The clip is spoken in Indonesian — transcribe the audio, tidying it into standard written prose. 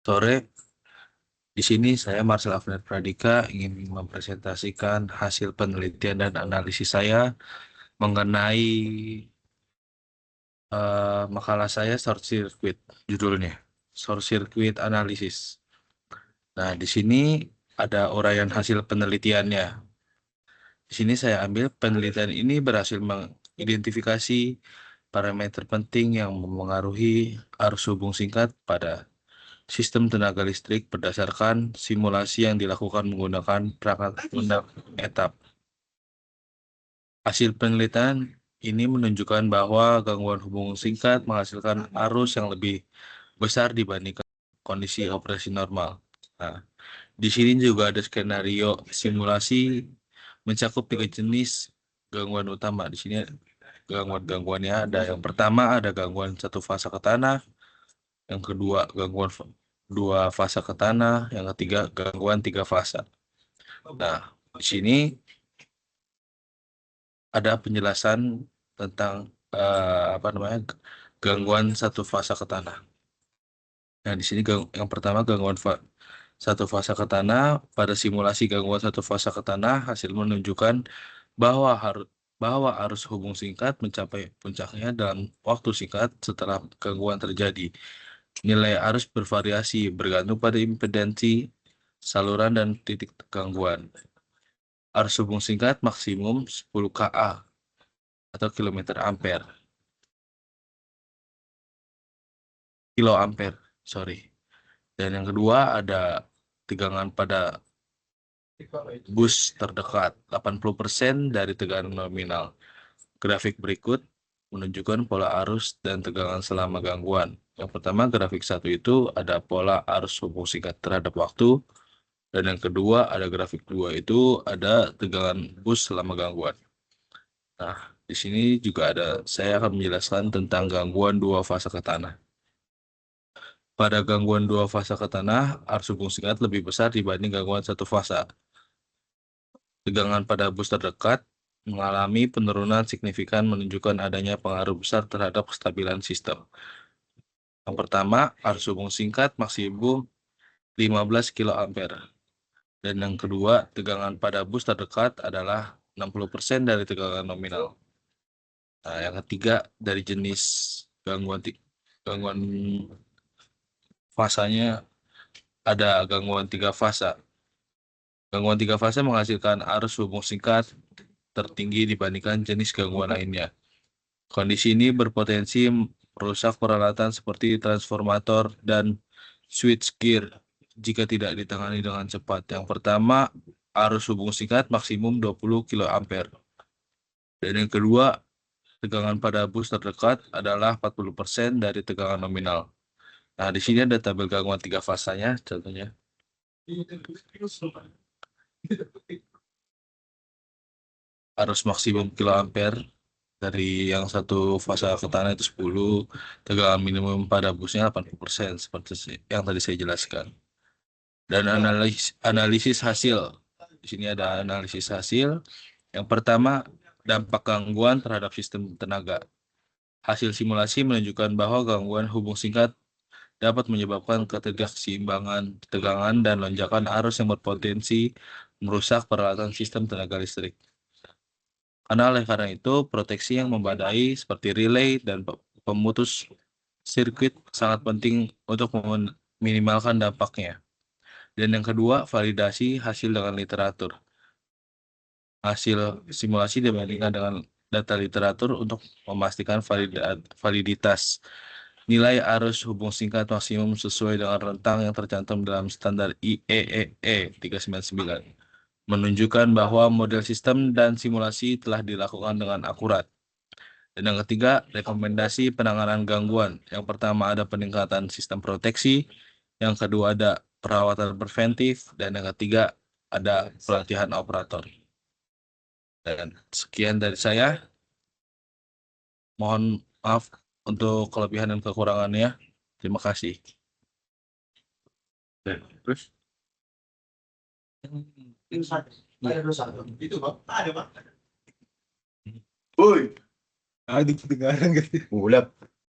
Sore, di sini saya Marcel Afner Pradika ingin mempresentasikan hasil penelitian dan analisis saya mengenai makalah saya short circuit, judulnya short circuit analysis. Nah, di sini ada uraian hasil penelitiannya. Di sini saya ambil penelitian ini berhasil mengidentifikasi parameter penting yang memengaruhi arus hubung singkat pada sistem tenaga listrik berdasarkan simulasi yang dilakukan menggunakan perangkat lunak etap. Hasil penelitian ini menunjukkan bahwa gangguan hubung singkat menghasilkan arus yang lebih besar dibandingkan kondisi operasi normal. Nah, di sini juga ada skenario simulasi mencakup 3 jenis gangguan utama. Di sini gangguan-gangguannya ada yang pertama ada gangguan satu fase ke tanah, yang kedua gangguan dua fase ke tanah, yang ketiga gangguan 3 fase. Nah, di sini ada penjelasan tentang gangguan satu fase ke tanah. Nah, di sini yang pertama gangguan satu fase ke tanah. Pada simulasi gangguan satu fase ke tanah, hasil menunjukkan bahwa arus hubung singkat mencapai puncaknya dalam waktu singkat setelah gangguan terjadi. Nilai arus bervariasi bergantung pada impedansi saluran dan titik gangguan. Arus hubung singkat maksimum 10 kA atau kilometer ampere. Kilo ampere, sorry. Dan yang kedua ada tegangan pada bus terdekat 80% dari tegangan nominal. Grafik berikut menunjukkan pola arus dan tegangan selama gangguan. Yang pertama, grafik 1 itu ada pola arus hubung singkat terhadap waktu, dan yang kedua ada grafik 2 itu ada tegangan bus selama gangguan. Nah, di sini juga saya akan menjelaskan tentang gangguan dua fase ke tanah. Pada gangguan dua fase ke tanah, arus hubung singkat lebih besar dibanding gangguan satu fase. Tegangan pada bus terdekat mengalami penurunan signifikan menunjukkan adanya pengaruh besar terhadap kestabilan sistem. Yang pertama, arus hubung singkat maksimum 15 kA. Dan yang kedua, tegangan pada bus terdekat adalah 60% dari tegangan nominal. Nah, yang ketiga, dari jenis gangguan fasanya ada gangguan 3 fase. Gangguan 3 fase menghasilkan arus hubung singkat tertinggi dibandingkan jenis gangguan lainnya. Kondisi ini berpotensi merusak peralatan seperti transformator dan switchgear jika tidak ditangani dengan cepat. Yang pertama, arus hubung singkat maksimum 20 kA. Dan yang kedua, tegangan pada bus terdekat adalah 40% dari tegangan nominal. Nah, di sini ada tabel gangguan 3 fasanya, contohnya. Arus maksimum kiloampere dari yang satu fase ke tanah itu 10, tegangan minimum pada busnya 80%, seperti yang tadi saya jelaskan. Dan analisis hasil. Di sini ada analisis hasil. Yang pertama, dampak gangguan terhadap sistem tenaga. Hasil simulasi menunjukkan bahwa gangguan hubung singkat dapat menyebabkan ketidakseimbangan tegangan dan lonjakan arus yang berpotensi merusak peralatan sistem tenaga listrik. Karena itu, proteksi yang memadai seperti relay dan pemutus sirkuit sangat penting untuk meminimalkan dampaknya. Dan yang kedua, validasi hasil dengan literatur. Hasil simulasi dibandingkan dengan data literatur untuk memastikan validitas nilai arus hubung singkat maksimum sesuai dengan rentang yang tercantum dalam standar IEEE 399. Menunjukkan bahwa model sistem dan simulasi telah dilakukan dengan akurat. Dan yang ketiga, rekomendasi penanganan gangguan. Yang pertama ada peningkatan sistem proteksi, yang kedua ada perawatan preventif, dan yang ketiga ada pelatihan operator. Dan sekian dari saya. Mohon maaf untuk kelebihan dan kekurangannya. Terima kasih. Terus? Itu Bang, ada Bang. Woi. Aduh, kedengaran gitu. Ulap.